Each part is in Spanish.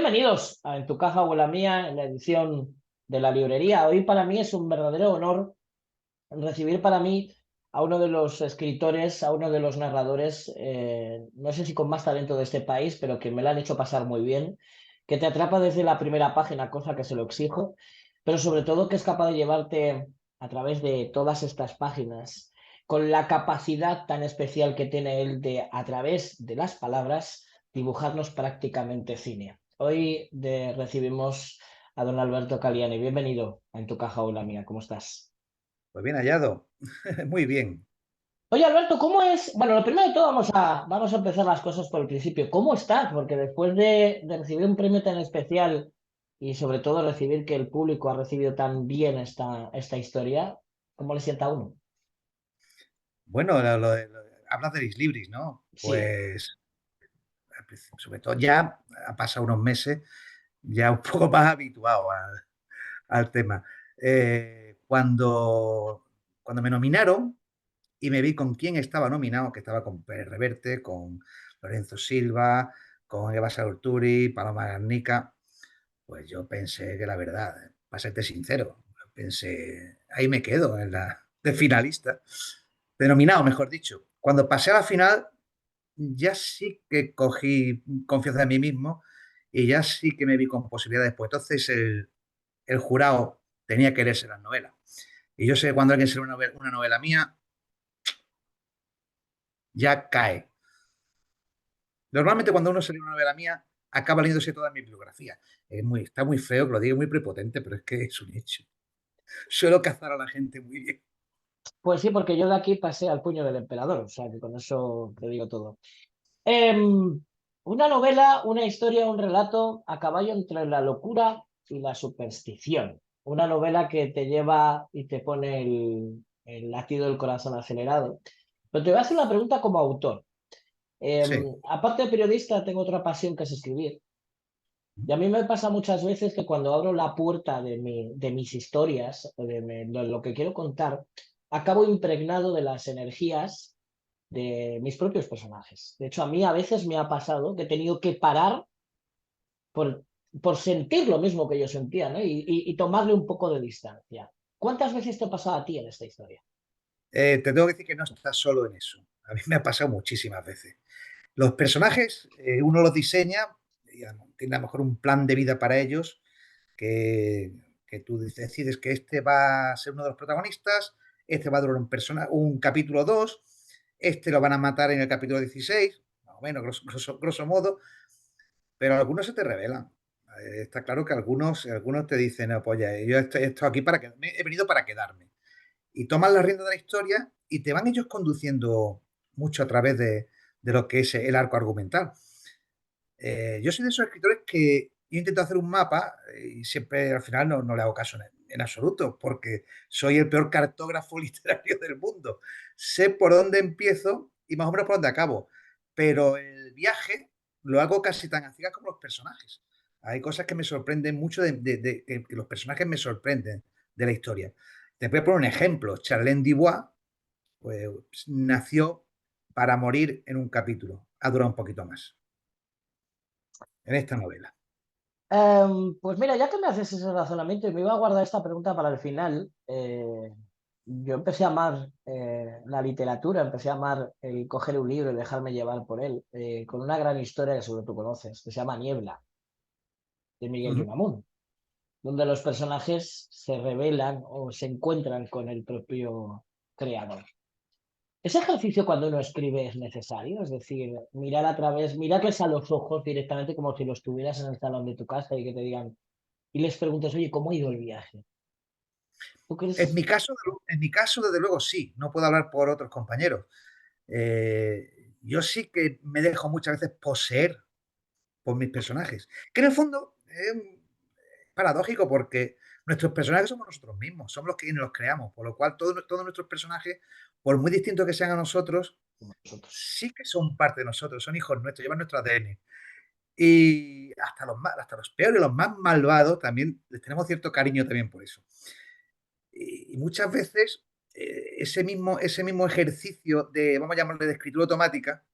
Bienvenidos a En tu caja o en la mía, en la edición de la librería. Hoy para mí es un verdadero honor recibir para mí a uno de los escritores, a uno de los narradores, no sé si con más talento de este país, pero que me lo han hecho pasar muy bien, que te atrapa desde la primera página, cosa que se lo exijo, pero sobre todo que es capaz de llevarte a través de todas estas páginas, con la capacidad tan especial que tiene él de, a través de las palabras, dibujarnos prácticamente cine. Hoy recibimos a don Alberto Caliani. Bienvenido a En tu caja o en la mía. ¿Cómo estás? Pues bien hallado, muy bien. Oye, Alberto, ¿cómo es? Bueno, lo primero de todo vamos a empezar las cosas por el principio. ¿Cómo estás? Porque después de recibir un premio tan especial y sobre todo recibir que el público ha recibido tan bien esta historia, ¿cómo le sienta a uno? Bueno, hablas de Ex Libris, ¿no? Sí, Pues sobre todo ya ha pasado unos meses, ya un poco más habituado al tema. Cuando me nominaron y me vi con quién estaba nominado, que estaba con Pérez Reverte, con Lorenzo Silva, con Eva Salturi, Paloma Garnica, pues yo pensé que la verdad, para serte sincero, pensé, ahí me quedo en la de finalista, de nominado, mejor dicho. Cuando pasé a la final, ya sí que cogí confianza en mí mismo y ya sí que me vi con posibilidades. Pues entonces el jurado tenía que leerse las novelas. Y yo sé que cuando alguien se lee una novela mía, ya cae. Normalmente cuando uno se lee una novela mía, acaba leyéndose toda mi bibliografía. Está muy feo que lo diga, muy prepotente, pero es que es un hecho. Suelo cazar a la gente muy bien. pues sí, porque yo de aquí pasé al puño del emperador, o sea que con eso te digo todo. Una novela, una historia, un relato a caballo entre la locura y la superstición. Una novela que te lleva y te pone el latido del corazón acelerado. Pero te voy a hacer una pregunta como autor. Sí. Aparte de periodista, tengo otra pasión que es escribir. Y a mí me pasa muchas veces que cuando abro la puerta de mis historias, o de lo que quiero contar, acabo impregnado de las energías de mis propios personajes. De hecho, a mí a veces me ha pasado que he tenido que parar por, por sentir lo mismo que yo sentía, ¿no? Y tomarle un poco de distancia. ¿Cuántas veces te ha pasado a ti en esta historia? Te tengo que decir que no estás solo en eso. A mí me ha pasado muchísimas veces. Los personajes, uno los diseña y tiene a lo mejor un plan de vida para ellos que, que tú decides que este va a ser uno de los protagonistas, este va a durar un capítulo 2, este lo van a matar en el capítulo 16, más o menos, grosso modo, pero algunos se te revelan. Está claro que algunos te dicen, no, pues ya, yo estoy aquí he venido para quedarme. Y toman la rienda de la historia y te van ellos conduciendo mucho a través de lo que es el arco argumental. Yo soy de esos escritores que yo intento hacer un mapa y siempre al final no le hago caso en absoluto, porque soy el peor cartógrafo literario del mundo. Sé por dónde empiezo y más o menos por dónde acabo, pero el viaje lo hago casi tan a ciegas como los personajes. Hay cosas que me sorprenden mucho, que los personajes me sorprenden de la historia. Te voy a poner un ejemplo. Charlene Dubois pues, nació para morir en un capítulo. Ha durado un poquito más en esta novela. Pues mira, ya que me haces ese razonamiento y me iba a guardar esta pregunta para el final, yo empecé a amar la literatura, empecé a amar el coger un libro y dejarme llevar por él, con una gran historia que seguro tú conoces, que se llama Niebla, de Miguel de Ujú. Unamuno, donde los personajes se revelan o se encuentran con el propio creador. Ese ejercicio cuando uno escribe es necesario, es decir, mirarles a los ojos directamente como si los tuvieras en el salón de tu casa y que te digan, y les preguntas, oye, ¿cómo ha ido el viaje? ¿Tú crees? En mi caso, desde luego, sí. No puedo hablar por otros compañeros. Yo sí que me dejo muchas veces poseer por mis personajes. Que en el fondo es paradójico porque nuestros personajes somos nosotros mismos, somos los que los creamos. Por lo cual, todos nuestros personajes, por muy distintos que sean a nosotros, Nosotros. sí que son parte de nosotros, son hijos nuestros, llevan nuestro ADN. Y hasta los peores, los más malvados, también les tenemos cierto cariño también por eso. Y muchas veces ese mismo ejercicio de, vamos a llamarle, de escritura automática,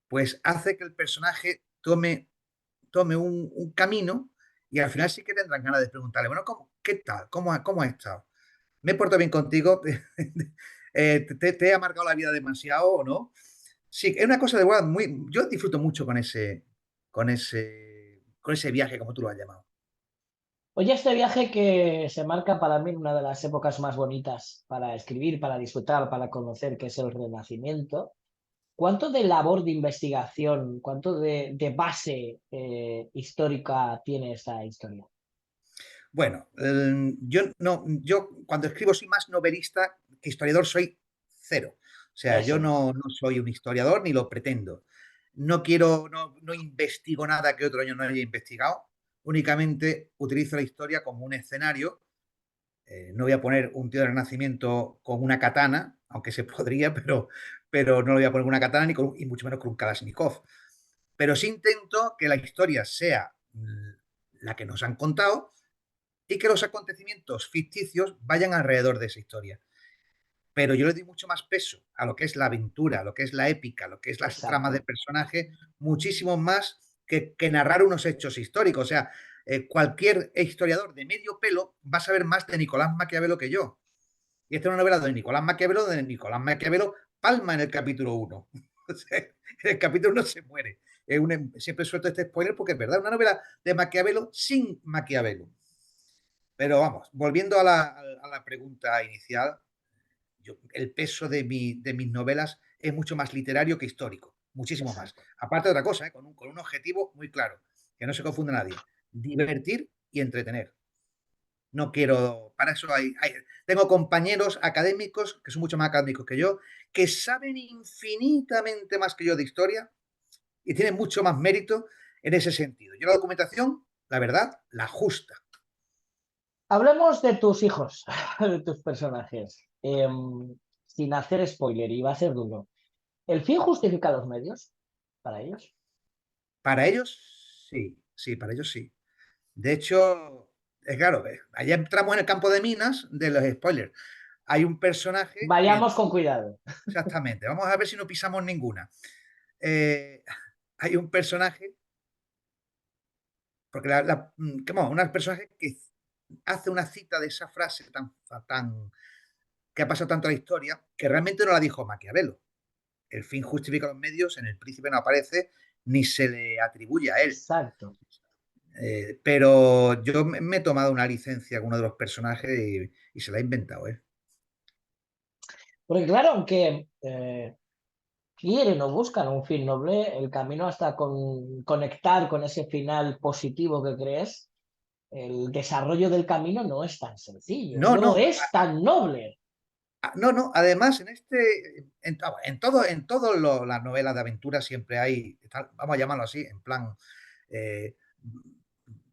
pues hace que el personaje tome tome un camino y al final sí que tendrán ganas de preguntarle, bueno, ¿qué tal? ¿Cómo has estado? ¿Me he portado bien contigo? ¿Te he amargado la vida demasiado o no? Sí, es una cosa de verdad muy. Yo disfruto mucho con ese viaje, como tú lo has llamado. Oye, este viaje que se marca para mí en una de las épocas más bonitas para escribir, para disfrutar, para conocer, que es el Renacimiento. ¿Cuánto de labor de investigación, cuánto de base histórica tiene esta historia? Bueno, yo no, yo cuando escribo soy más novelista que historiador, soy cero. O sea, yo Eso es. no soy un historiador ni lo pretendo. No quiero, no investigo nada que otro año no haya investigado. Únicamente utilizo la historia como un escenario. No voy a poner un tío del Renacimiento con una katana, aunque se podría, pero no lo voy a poner con una katana y mucho menos con un Kalashnikov. Pero sí intento que la historia sea la que nos han contado y que los acontecimientos ficticios vayan alrededor de esa historia. Pero yo le doy mucho más peso a lo que es la aventura, a lo que es la épica, a lo que es las tramas de Exacto. personaje, muchísimo más que narrar unos hechos históricos. O sea, cualquier historiador de medio pelo va a saber más de Nicolás Maquiavelo que yo. Y esta es una novela de Nicolás Maquiavelo, palma en el capítulo 1. O sea, en el capítulo 1 se muere. Siempre suelto este spoiler porque es verdad, una novela de Maquiavelo sin Maquiavelo. Pero vamos, volviendo a la pregunta inicial, el peso de mis novelas es mucho más literario que histórico, muchísimo más. Exacto. Aparte de otra cosa, con un objetivo muy claro, que no se confunda nadie, divertir y entretener. No quiero, para eso tengo compañeros académicos que son mucho más académicos que yo, que saben infinitamente más que yo de historia y tienen mucho más mérito en ese sentido. Yo la documentación, la verdad, la justa. Hablemos de tus hijos, de tus personajes. Sin hacer spoiler, y va a ser duro. ¿El fin justifica los medios para ellos? Para ellos, sí, sí, para ellos sí. De hecho, es claro, allá entramos en el campo de minas de los spoilers. Hay un personaje que, Vayamos con cuidado. exactamente, vamos a ver si no pisamos ninguna. Eh, hay un personaje, porque un personaje que hace una cita de esa frase que ha pasado tanto a la historia, que realmente no la dijo Maquiavelo. El fin justifica los medios, en El Príncipe no aparece, ni se le atribuye a él. Exacto. Pero yo me he tomado una licencia con uno de los personajes y se la he inventado, ¿eh? Porque claro, aunque quieren o buscan un fin noble, el camino hasta conectar con ese final positivo que crees, el desarrollo del camino no es tan sencillo, No, no no, es tan noble. no, no. Además, en todas las novelas de aventura siempre hay, vamos a llamarlo así, en plan, eh,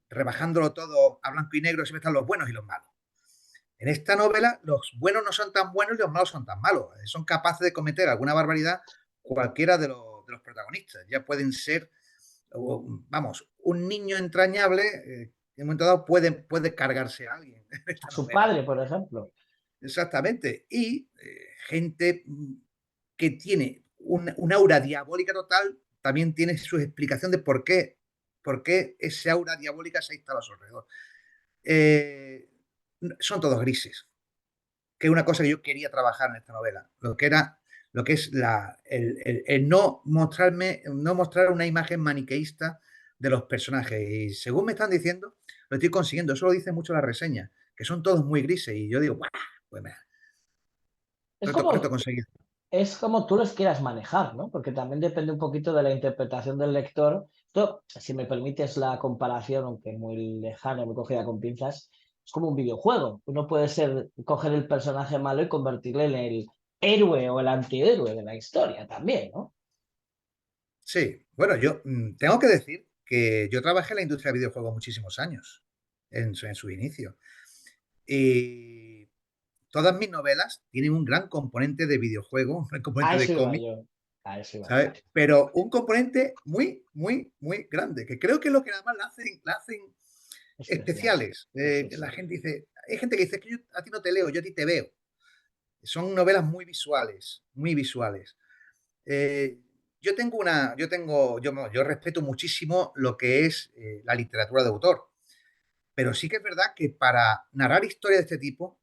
rebajándolo todo a blanco y negro, siempre están los buenos y los malos. En esta novela, los buenos no son tan buenos y los malos son tan malos. Son capaces de cometer alguna barbaridad cualquiera de los protagonistas. Ya pueden ser, vamos, un niño entrañable, en un momento dado puede cargarse a alguien en A esta su novela. padre, por ejemplo. Exactamente. Y gente que tiene un aura diabólica total, también tiene su explicación de por qué ese aura diabólica se ha instalado a su alrededor. Eh, Son todos grises, que es una cosa que yo quería trabajar en esta novela, lo que es el no mostrar una imagen maniqueísta de los personajes. Y según me están diciendo, lo estoy consiguiendo. Eso lo dice mucho la reseña, que son todos muy grises. Y yo digo, ¡guau! Pues mira, Es reto como, conseguido. es como tú los quieras manejar, ¿no? Porque también depende un poquito de la interpretación del lector. Esto, si me permites la comparación, aunque muy lejana, muy cogida con pinzas, es como un videojuego. Uno puede coger el personaje malo y convertirle en el héroe o el antihéroe de la historia también, ¿no? Sí, bueno, yo tengo que decir que yo trabajé en la industria de videojuegos muchísimos años, en su inicio. Y todas mis novelas tienen un gran componente de videojuego, un gran A componente eso de iba cómic, yo. A eso iba yo. ¿sabes? Pero un componente muy, muy, muy grande, que creo que es lo que además la hacen Especial. especiales. Sí, La sí. gente dice, hay gente que dice que yo a ti no te leo, yo a ti te veo. Son novelas muy visuales, muy visuales. Eh, yo respeto muchísimo lo que es la literatura de autor, pero sí que es verdad que para narrar historias de este tipo,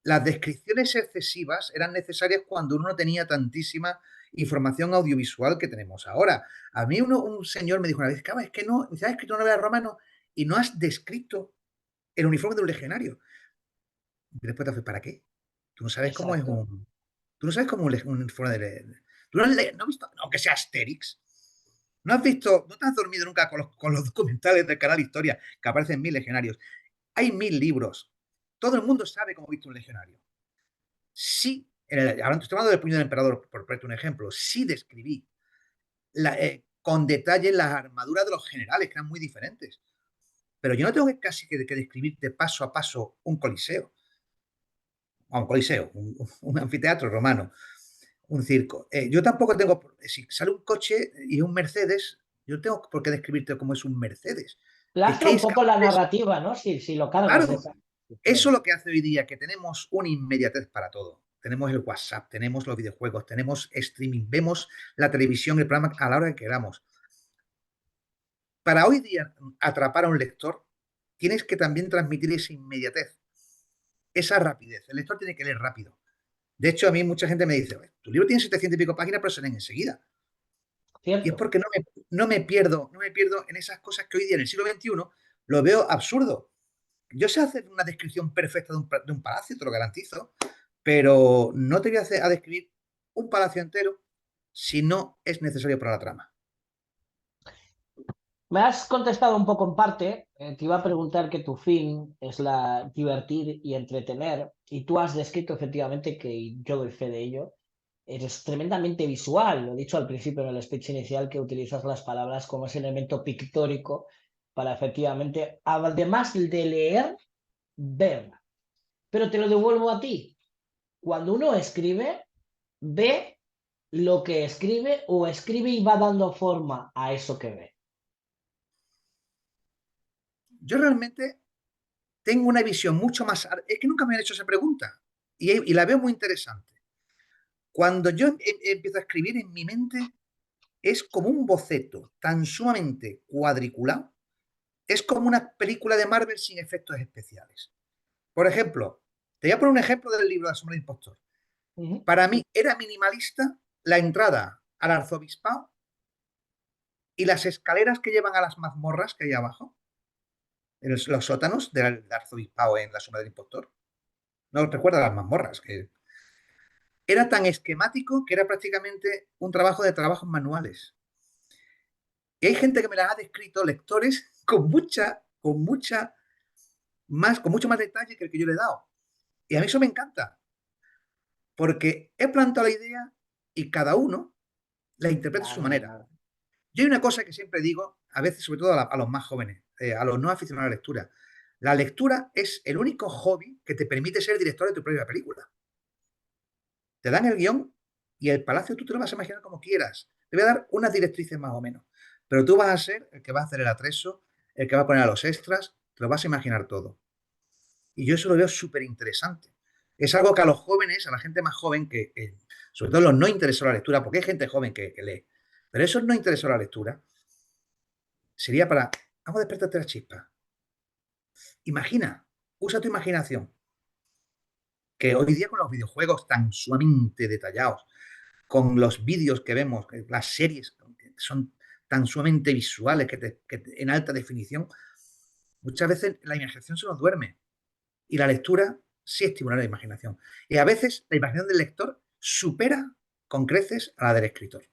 las descripciones excesivas eran necesarias cuando uno no tenía tantísima información audiovisual que tenemos ahora. A mí un señor me dijo una vez, es que no, has escrito una novela romana y no has descrito el uniforme de un legionario. Y después te haces, ¿para qué? Tú no sabes cómo es Exacto. un... Tú no sabes cómo un uniforme de... Tú no has visto, aunque sea Asterix, no has visto, no te has dormido nunca con los documentales del canal Historia, que aparecen 1000 legionarios. Hay 1000 libros. Todo el mundo sabe cómo viste un legionario. Sí, ahora estoy hablando del puño del emperador, por ponerte un ejemplo, sí describí con detalle las armaduras de los generales, que eran muy diferentes. Pero yo no tengo que describirte paso a paso un coliseo, un coliseo, un anfiteatro romano, un circo. Yo tampoco tengo, si sale un coche y un Mercedes, yo no tengo por qué describirte cómo es un Mercedes. Es que Lastra hay un poco la escapes. narrativa, ¿no? Si lo cargas de Claro, esa eso descripción. es lo que hace hoy día, que tenemos una inmediatez para todo. Tenemos el WhatsApp, tenemos los videojuegos, tenemos streaming, vemos la televisión, el programa a la hora que queramos. Para hoy día atrapar a un lector, tienes que también transmitir esa inmediatez, esa rapidez. El lector tiene que leer rápido. De hecho, a mí mucha gente me dice, tu libro tiene 700 y pico páginas, pero se leen enseguida. Y es Cierto. porque no me pierdo en esas cosas que hoy día en el siglo XXI lo veo absurdo. Yo sé hacer una descripción perfecta de un palacio, te lo garantizo, pero no te voy a describir un palacio entero si no es necesario para la trama. Me has contestado un poco en parte. Te iba a preguntar que tu fin es la divertir y entretener, y tú has descrito efectivamente que yo doy fe de ello. Eres tremendamente visual. Lo he dicho al principio en el speech inicial que utilizas las palabras como ese elemento pictórico para efectivamente, además de leer, ver. Pero te lo devuelvo a ti. Cuando uno escribe, ve lo que escribe o escribe y va dando forma a eso que ve. Yo realmente tengo una visión mucho más... Es que nunca me han hecho esa pregunta y la veo muy interesante. Cuando yo empiezo a escribir en mi mente, es como un boceto tan sumamente cuadriculado, es como una película de Marvel sin efectos especiales. Por ejemplo, te voy a poner un ejemplo del libro de La sombra del impostor. Uh -huh. Para mí era minimalista la entrada al arzobispado y las escaleras que llevan a las mazmorras que hay abajo, en los sótanos del arzobispado en La sombra del impostor. No recuerda las mazmorras, que era tan esquemático que era prácticamente un trabajo de trabajos manuales. Y hay gente que me las ha descrito, lectores, con mucho más detalle que el que yo le he dado. Y a mí eso me encanta, porque he plantado la idea y cada uno la interpreta a su Claro, manera. claro. Yo hay una cosa que siempre digo, a veces, sobre todo a los más jóvenes, a los no aficionados a la lectura. La lectura es el único hobby que te permite ser director de tu propia película. Te dan el guión y el palacio tú te lo vas a imaginar como quieras. Te voy a dar unas directrices más o menos. Pero tú vas a ser el que va a hacer el atrezo, el que va a poner a los extras, te lo vas a imaginar todo. Y yo eso lo veo súper interesante. Es algo que a los jóvenes, a la gente más joven, sobre todo los no interesados a la lectura, porque hay gente joven que lee, pero esos no interesados a la lectura, sería para, vamos a despertarte la chispa. Imagina, usa tu imaginación, que hoy día con los videojuegos tan sumamente detallados, con los vídeos que vemos, las series que son tan sumamente visuales, en alta definición, muchas veces la imaginación se nos duerme y la lectura sí estimula la imaginación. Y a veces la imaginación del lector supera con creces a la del escritor.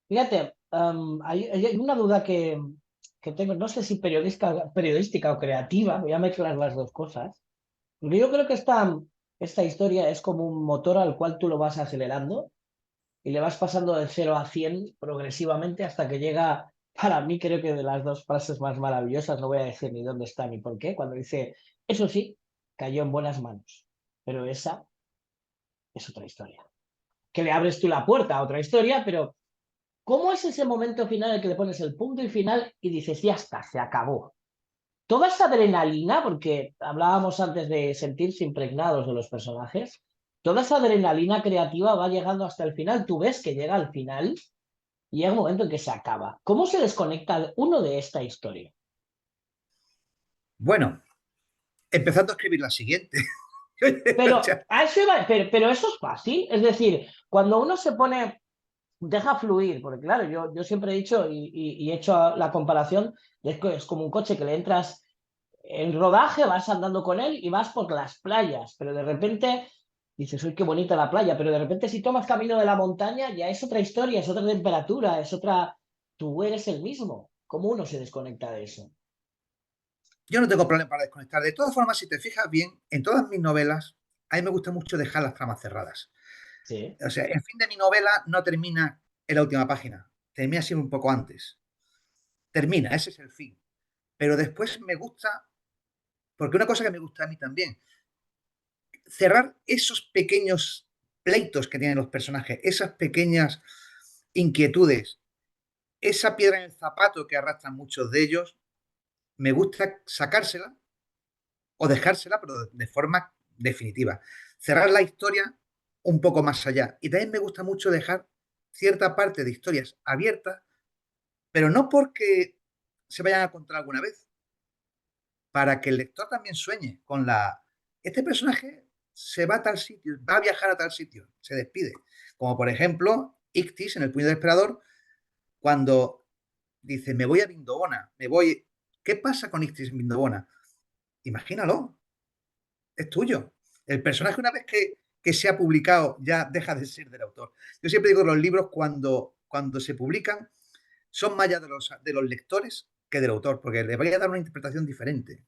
Fíjate, hay una duda que tengo, no sé si periodística o creativa, voy a mezclar las dos cosas, porque yo creo que esta historia es como un motor al cual tú lo vas acelerando y le vas pasando de 0 a 100 progresivamente hasta que llega, para mí creo que de las dos frases más maravillosas, no voy a decir ni dónde está ni por qué, cuando dice, eso sí, cayó en buenas manos, pero esa es otra historia. Que le abres tú la puerta a otra historia, pero ¿cómo es ese momento final en el que le pones el punto y final y dices, ya está, se acabó? Toda esa adrenalina, porque hablábamos antes de sentirse impregnados de los personajes, toda esa adrenalina creativa va llegando hasta el final. Tú ves que llega al final y llega un momento en que se acaba. ¿Cómo se desconecta uno de esta historia? Bueno, empezando a escribir la siguiente. Pero, O sea, pero eso es fácil. Es decir, cuando uno se pone, deja fluir, porque claro, yo siempre he dicho y he hecho la comparación, es como un coche que le entras en rodaje, vas andando con él y vas por las playas, pero de repente dices, uy, qué bonita la playa, pero de repente si tomas camino de la montaña ya es otra historia, es otra temperatura, es otra... Tú eres el mismo. ¿Cómo uno se desconecta de eso? yo no tengo problema para desconectar. De todas formas, si te fijas bien, en todas mis novelas, a mí me gusta mucho dejar las tramas cerradas. Sí. O sea, el fin de mi novela no termina en la última página, termina siempre un poco antes. Termina, ese es el fin. Pero después me gusta, porque una cosa que me gusta a mí también, cerrar esos pequeños pleitos que tienen los personajes, esas pequeñas inquietudes, esa piedra en el zapato que arrastran muchos de ellos, me gusta sacársela o dejársela, pero de forma definitiva. Cerrar la historia un poco más allá. Y también me gusta mucho dejar cierta parte de historias abiertas, pero no porque se vayan a contar alguna vez, para que el lector también sueñe con la... Este personaje se va a tal sitio, va a viajar a tal sitio, se despide. Como por ejemplo, Ictis en El puño del emperador, cuando dice, me voy a Vindobona, me voy... ¿Qué pasa con Ictis en Vindobona? Imagínalo, es tuyo. El personaje una vez que se ha publicado ya deja de ser del autor. Yo siempre digo que los libros cuando se publican son más allá de los lectores que del autor, porque le vaya a dar una interpretación diferente.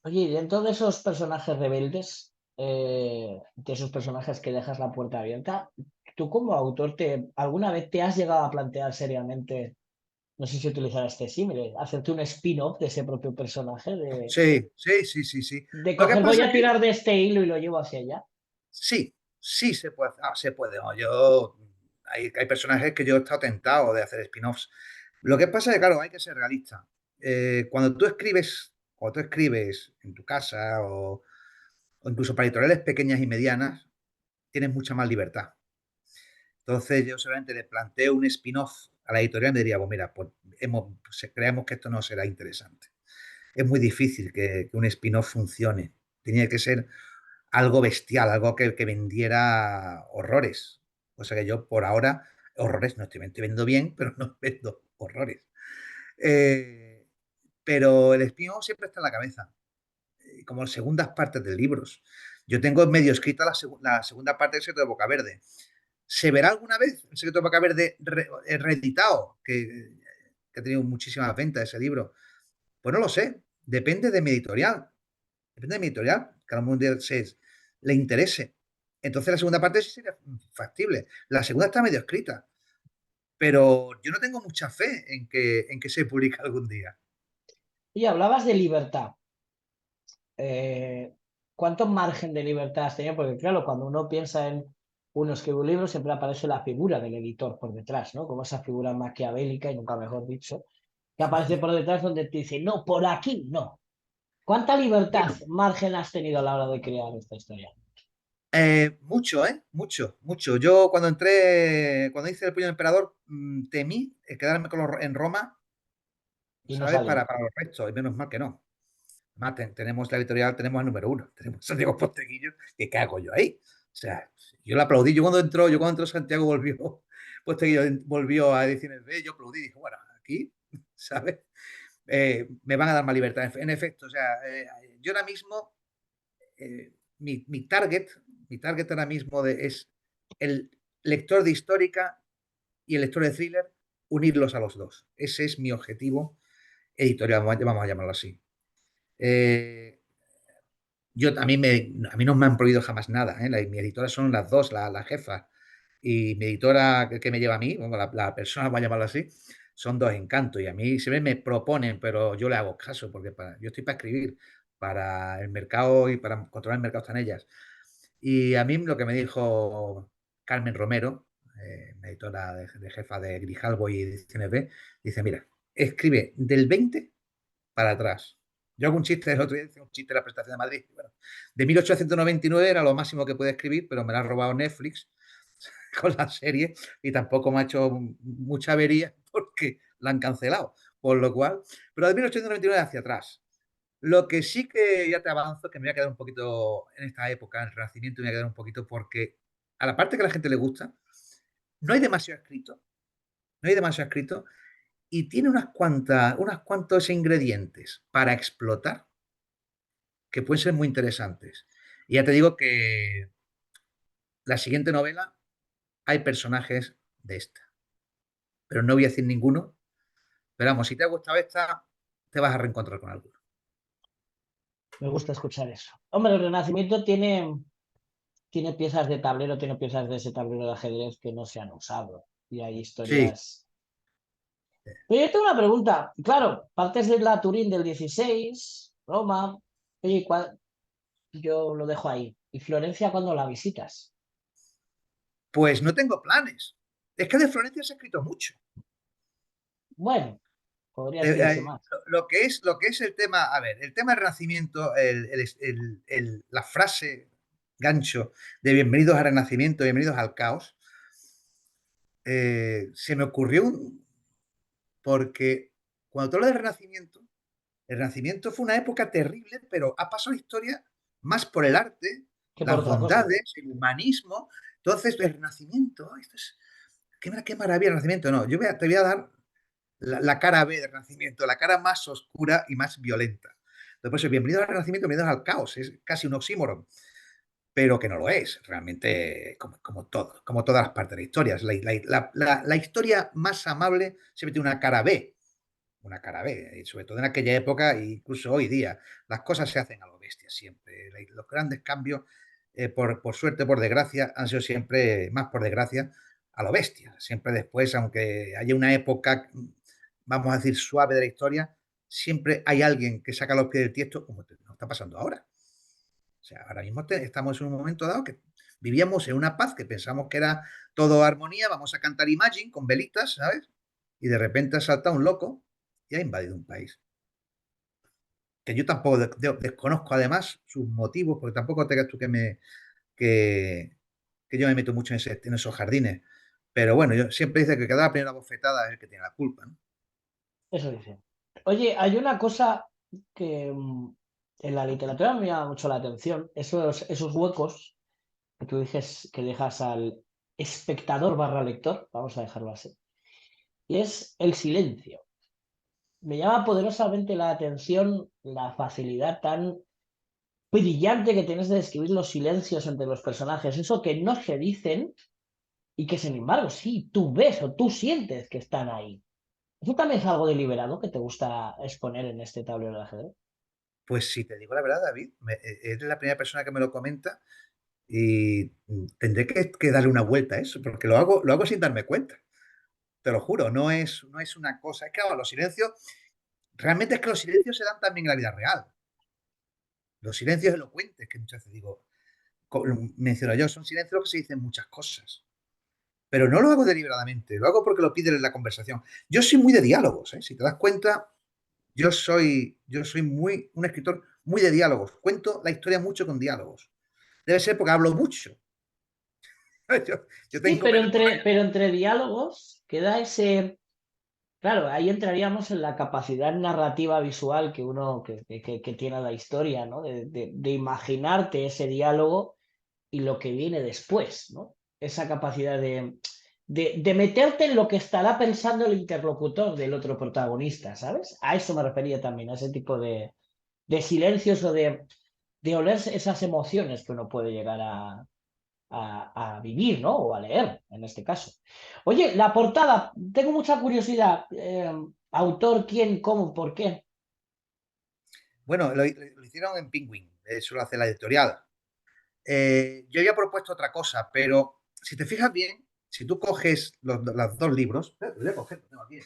Oye, y dentro de esos personajes rebeldes, de esos personajes que dejas la puerta abierta, tú como autor, ¿alguna vez te has llegado a plantear seriamente, no sé si utilizar este símil, hacerte un spin-off de ese propio personaje, Sí, sí, sí, sí, sí. de Lo que coger, voy pasa a es que tirar de este hilo y lo llevo hacia allá? sí, sí se puede. Se puede. ¿No? Hay personajes que yo he estado tentado de hacer spin-offs. Lo que pasa es que, claro, hay que ser realista. Cuando tú escribes en tu casa o incluso para editoriales pequeñas y medianas, tienes mucha más libertad. Entonces, yo solamente le planteo un spin-off a la editorial y me diría, pues mira, pues creemos que esto no será interesante. Es muy difícil que un spin-off funcione. Tenía que ser algo bestial, algo que vendiera horrores. O sea que yo por ahora, horrores no estoy vendiendo bien, pero no vendo horrores. Eh, pero el spin-off siempre está en la cabeza, como segundas partes de libros. Yo tengo medio escrita la segunda parte del Secreto de Boca Verde. ¿Se verá alguna vez el Secreto de Boca Verde reeditado? Que ha tenido muchísimas ventas ese libro. Pues no lo sé. Depende de mi editorial. Depende de mi editorial, que a lo mejor le interese. Entonces la segunda parte sí sería factible. La segunda está medio escrita, pero yo no tengo mucha fe en que se publique algún día. Y hablabas de libertad. ¿Cuánto margen de libertad has tenido? Porque claro, cuando uno piensa en uno escribe un libro, siempre aparece la figura del editor por detrás, ¿no? Como esa figura maquiavélica, y nunca mejor dicho, que aparece por detrás donde te dice, no, por aquí no. ¿Cuánta libertad, Bueno, margen has tenido a la hora de crear esta historia? mucho, ¿eh? Mucho, mucho. Yo cuando hice El Puño del Emperador, temí quedarme en Roma, Y no ¿sabes? Para, salió. para los restos, y menos mal que no. Además, tenemos la editorial, tenemos el número uno, tenemos a Santiago Posteguillo, que ¿qué hago yo ahí? O sea, yo le aplaudí, yo cuando entró Santiago Posteguillo volvió a Ediciones B, yo aplaudí y dije, bueno, aquí, ¿sabes? Me van a dar más libertad. En efecto, o sea, yo ahora mismo, mi target ahora mismo es el lector de histórica y el lector de thriller, unirlos a los dos. Ese es mi objetivo editorial, vamos a llamarlo así. Eh, a mí no me han prohibido jamás nada. Mi editora son las dos, la jefa y mi editora que me lleva a mí, bueno, la persona, va a llamarlo así, son dos encantos. Y a mí siempre me proponen, pero yo le hago caso, porque yo estoy para escribir, para el mercado y para controlar el mercado están ellas. Y a mí lo que me dijo Carmen Romero, mi editora de jefa de Grijalbo y Ediciones B, dice, mira, escribe del 20 para atrás. Yo hago un chiste el otro día, hice un chiste de la prestación de Madrid. Bueno, de 1899 era lo máximo que puede escribir, pero me la ha robado Netflix con la serie y tampoco me ha hecho mucha avería porque la han cancelado. Por lo cual, pero de 1899 hacia atrás. Lo que sí que ya te avanzo, que me voy a quedar un poquito en esta época, en el Renacimiento, me voy a quedar un poquito porque, a la parte que a la gente le gusta, no hay demasiado escrito, no hay demasiado escrito, y tiene unas cuantos ingredientes para explotar que pueden ser muy interesantes. Y ya te digo que la siguiente novela hay personajes de esta, pero no voy a decir ninguno. Pero vamos, si te ha gustado esta, te vas a reencontrar con alguno. Me gusta escuchar eso. Hombre, el Renacimiento tiene piezas de tablero, tiene piezas de ese tablero de ajedrez que no se han usado. Y hay Sí, historias. Pero yo tengo una pregunta. Claro, partes de la Turín del 16, Roma. Oye, yo lo dejo ahí. ¿Y Florencia cuándo la visitas? pues no tengo planes. Es que de Florencia se ha escrito mucho. Bueno, podría Eh, escribirse eh, más. lo que es el tema, a ver, el tema del Renacimiento, la frase gancho de bienvenidos al Renacimiento, bienvenidos al caos, se me ocurrió porque cuando tú hablas del Renacimiento, el Renacimiento fue una época terrible, pero ha pasado la historia más por el arte, Que por las otra cosa. bondades, el humanismo. Entonces, el Renacimiento, esto es, qué maravilla el Renacimiento. No, te voy a dar la cara B del Renacimiento, la cara más oscura y más violenta. Entonces, por eso, bienvenido al Renacimiento, bienvenido al caos. Es casi un oxímoron, pero que no lo es. Realmente, como todo, como todas las partes de la historia. La historia más amable siempre tiene una cara B, y sobre todo en aquella época e incluso hoy día. Las cosas se hacen a lo bestia siempre. Los grandes cambios, por suerte, por desgracia, han sido siempre, más por desgracia, a lo bestia. Siempre después, aunque haya una época, vamos a decir, suave de la historia, siempre hay alguien que saca los pies del tiesto, como nos está pasando ahora. O sea, ahora mismo estamos en un momento dado que vivíamos en una paz que pensamos que era todo armonía, vamos a cantar Imagine con velitas, ¿sabes? Y de repente ha saltado un loco y ha invadido un país. Que yo tampoco desconozco además sus motivos, porque tampoco te creas tú que, que yo me meto mucho en esos jardines. Pero bueno, yo siempre dice que cada primera bofetada es el que tiene la culpa, ¿no? Eso dice. Oye, hay una cosa que en la literatura me llama mucho la atención, esos huecos que tú dices que dejas al espectador barra lector, vamos a dejarlo así, y es el silencio. Me llama poderosamente la atención la facilidad tan brillante que tienes de describir los silencios entre los personajes, eso que no se dicen y que sin embargo sí, tú ves o tú sientes que están ahí. ¿Eso también es algo deliberado que te gusta exponer en este tablero de ajedrez? Pues si te digo la verdad, David, eres la primera persona que me lo comenta y tendré que darle una vuelta a eso, porque lo hago sin darme cuenta. Te lo juro, no es una cosa. Es que claro, los silencios, realmente es que los silencios se dan también en la vida real. Los silencios elocuentes, que muchas veces digo, menciono yo, son silencios que se dicen muchas cosas. Pero no lo hago deliberadamente, lo hago porque lo piden en la conversación. Yo soy muy de diálogos, ¿eh? Si te das cuenta, yo soy un escritor muy de diálogos. Cuento la historia mucho con diálogos. Debe ser porque hablo mucho. Yo, yo Sí, tengo menos. pero entre diálogos queda ese. Claro, ahí entraríamos en la capacidad narrativa visual que uno que tiene la historia, ¿no? De imaginarte ese diálogo y lo que viene después, ¿no? Esa capacidad de meterte en lo que estará pensando el interlocutor del otro protagonista, ¿sabes? A eso me refería también, a ese tipo de silencios o de oler esas emociones que uno puede llegar a vivir, ¿no? O a leer, en este caso. Oye, la portada, tengo mucha curiosidad. Autor, quién, cómo, por qué. Bueno, lo hicieron en Penguin, eso lo hace la editorial. Yo había propuesto otra cosa, pero si te fijas bien, si tú coges los dos libros, voy a coger, tengo aquí,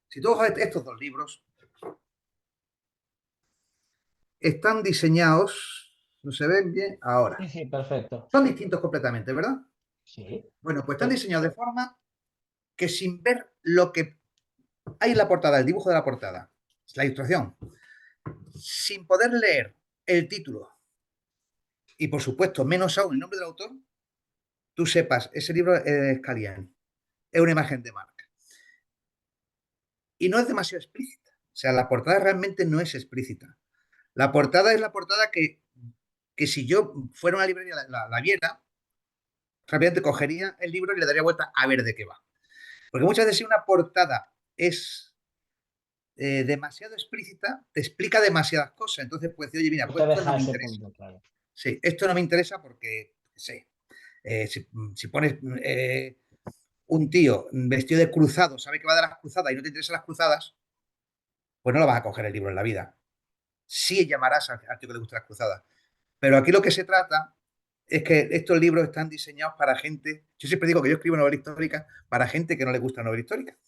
si tú coges estos dos libros, están diseñados, no se ven bien Sí, ahora, sí, perfecto. son distintos completamente, ¿verdad? Sí. Bueno, pues están Pero, diseñados de forma que sin ver lo que Hay la portada, el dibujo de la portada, la ilustración, sin poder leer el título y, por supuesto, menos aún el nombre del autor, tú sepas, ese libro es Calián, es una imagen de marca. Y no es demasiado explícita. O sea, la portada realmente no es explícita. La portada es la portada que si yo fuera a una librería la viera, rápidamente cogería el libro y le daría vuelta a ver de qué va. Porque muchas veces si una portada es demasiado explícita, te explica demasiadas cosas. Entonces, pues, oye, mira, No pues te esto no deja me ese interesa. punto, claro. Sí, esto no me interesa porque, sí, si pones un tío vestido de cruzado, sabe que va a dar las cruzadas y no te interesan las cruzadas, pues no lo vas a coger el libro en la vida. Sí llamarás al tío que le gusta las cruzadas. Pero aquí lo que se trata es que estos libros están diseñados para gente. Yo siempre digo que yo escribo novela histórica para gente que no le gusta la novela histórica.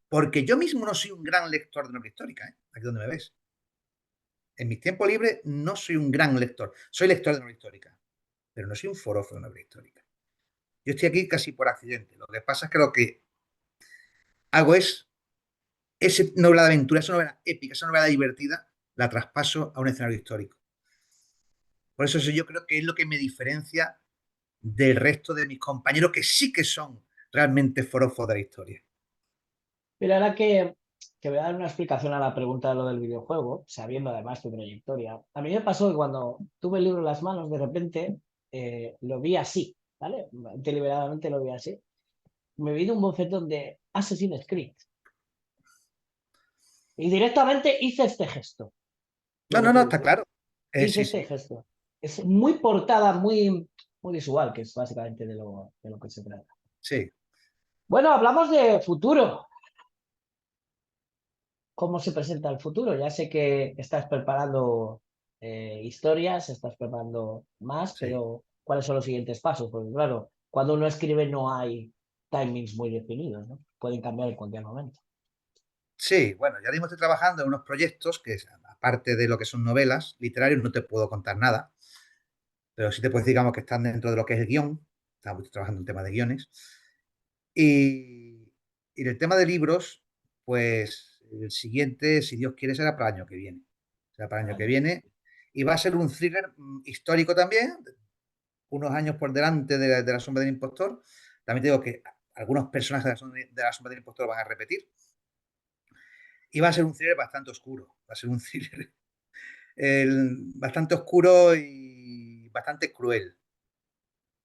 Porque yo mismo no soy un gran lector de novela histórica, ¿eh? Aquí donde me ves. En mis tiempos libres no soy un gran lector. Soy lector de novela histórica, pero no soy un forofo de novela histórica. Yo estoy aquí casi por accidente. Lo que pasa es que lo que hago es esa novela de aventura, esa novela épica, esa novela divertida, la traspaso a un escenario histórico. Por eso yo creo que es lo que me diferencia del resto de mis compañeros que sí que son realmente forofos de la historia. Pero ahora que voy a dar una explicación a la pregunta de lo del videojuego, sabiendo además tu trayectoria, a mí me pasó que cuando tuve el libro en las manos, de repente lo vi así, ¿vale? Deliberadamente lo vi así. Me vi de un bofetón de Assassin's Creed y directamente hice este gesto, No, lo que no, tú no, está dices. claro. Hice Sí, este sí, gesto. Es muy portada, muy visual, que es básicamente de lo que se trata. sí. Bueno, hablamos de futuro. ¿Cómo se presenta el futuro? Ya sé que estás preparando historias, estás preparando más, Sí, pero ¿cuáles son los siguientes pasos? Porque claro, cuando uno escribe no hay timings muy definidos, ¿no? Pueden cambiar en cualquier momento. sí, bueno, ya mismo estoy trabajando en unos proyectos que, aparte de lo que son novelas literarias, no te puedo contar nada, pero sí te puedo decir, digamos, que están dentro de lo que es el guión. Estamos trabajando en tema de guiones. Y el tema de libros, pues el siguiente, si Dios quiere, será para el año que viene. Será para el año que Vale. viene. Y va a ser un thriller histórico también, unos años por delante de la sombra del impostor. También te digo que algunos personajes de la sombra del impostor van a repetir. Y va a ser un thriller bastante oscuro. Va a ser un thriller bastante oscuro y bastante cruel.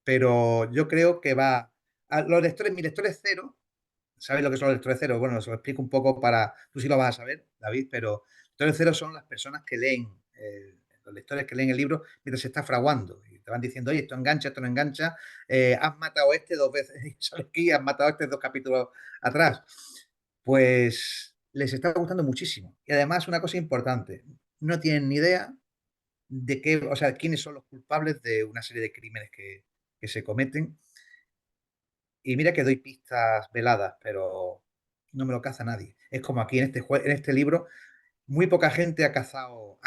Pero yo creo que va. A los lectores, mi lector es cero. ¿Sabes lo que son los lectores cero? Bueno, os lo explico un poco para. Tú sí lo vas a saber, David, pero lectores cero son las personas que leen, los lectores que leen el libro mientras se está fraguando. Y te van diciendo, oye, esto engancha, esto no engancha, has matado a este dos veces, ¿sabes qué? Has matado a este dos capítulos atrás. Pues les está gustando muchísimo. Y además, una cosa importante, no tienen ni idea de qué, o sea, quiénes son los culpables de una serie de crímenes que se cometen. Y mira que doy pistas veladas, pero no me lo caza nadie. Es como aquí en este libro, muy poca gente ha cazado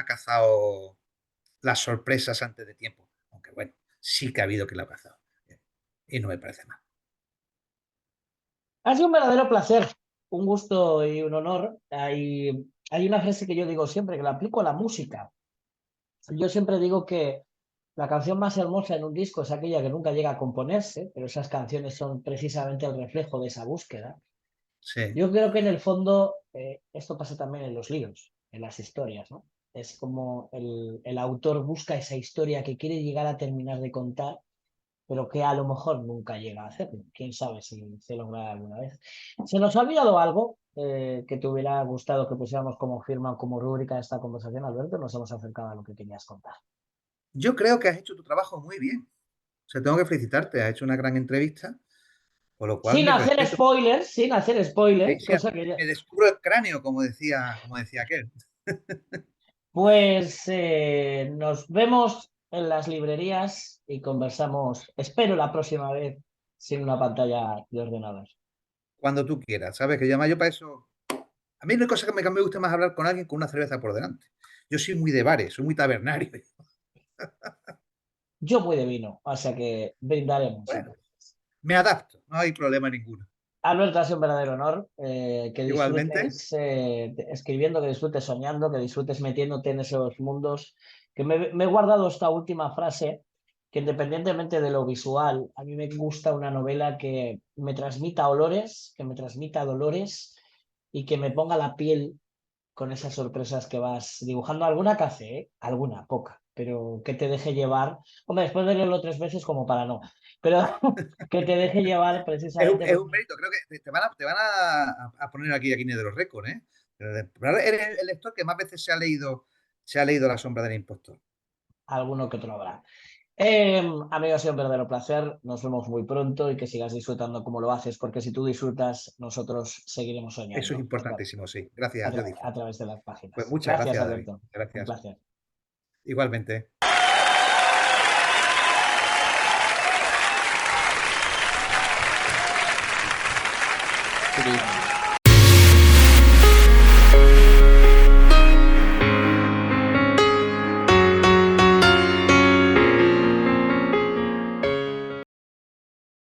las sorpresas antes de tiempo. Aunque bueno, sí que ha habido que lo ha cazado. Y no me parece mal. Ha sido un verdadero placer, un gusto y un honor. Hay una frase que yo digo siempre, que la aplico a la música. Yo siempre digo que la canción más hermosa en un disco es aquella que nunca llega a componerse, pero esas canciones son precisamente el reflejo de esa búsqueda. Sí, Yo creo que en el fondo esto pasa también en los libros, en las historias, ¿no? Es como el autor busca esa historia que quiere llegar a terminar de contar, pero que a lo mejor nunca llega a hacerlo. Quién sabe si se logra alguna vez. ¿Se nos ha olvidado algo que te hubiera gustado que pusiéramos como firma o como rúbrica de esta conversación, Alberto? Nos hemos acercado a lo que querías contar. yo creo que has hecho tu trabajo muy bien. O sea, tengo que felicitarte. Has hecho una gran entrevista, por lo cual Sin mi hacer respeto. spoilers, sin hacer Sí, spoilers, sí, cosa que ya... me descubro el cráneo, como decía aquel. Pues nos vemos en las librerías y conversamos, espero la próxima vez, sin una pantalla de ordenador. Cuando tú quieras, ¿sabes? Que llama yo para eso. A mí no hay cosa que me gusta más hablar con alguien con una cerveza por delante. Yo soy muy de bares, soy muy tabernario. Yo voy de vino, o sea que brindaremos Bueno, entonces. me adapto, no hay problema ninguno. Alberto, ha sido un verdadero honor. Que Igualmente. disfrutes escribiendo, que disfrutes soñando, que disfrutes metiéndote en esos mundos. Que me he guardado esta última frase, que independientemente de lo visual, a mí me gusta una novela que me transmita olores, que me transmita dolores y que me ponga la piel con esas sorpresas que vas dibujando. Alguna que hace, ¿eh? Alguna, poca, pero que te deje llevar. Hombre, después de leerlo 3 veces como para no, pero que te deje llevar precisamente Es por... un mérito. Creo que te van a poner aquí a Guinness de los récords, ¿eh? Eres el lector que más veces se ha leído La sombra del impostor. alguno que otro habrá. Amigo, ha sido un verdadero placer. Nos vemos muy pronto y que sigas disfrutando como lo haces, porque si tú disfrutas, nosotros seguiremos Eso es soñando importantísimo, sí. Gracias, Jody. a través de las Pues páginas. muchas Gracias, gracias, David. Alberto. Un Gracias. placer. Igualmente. Sí.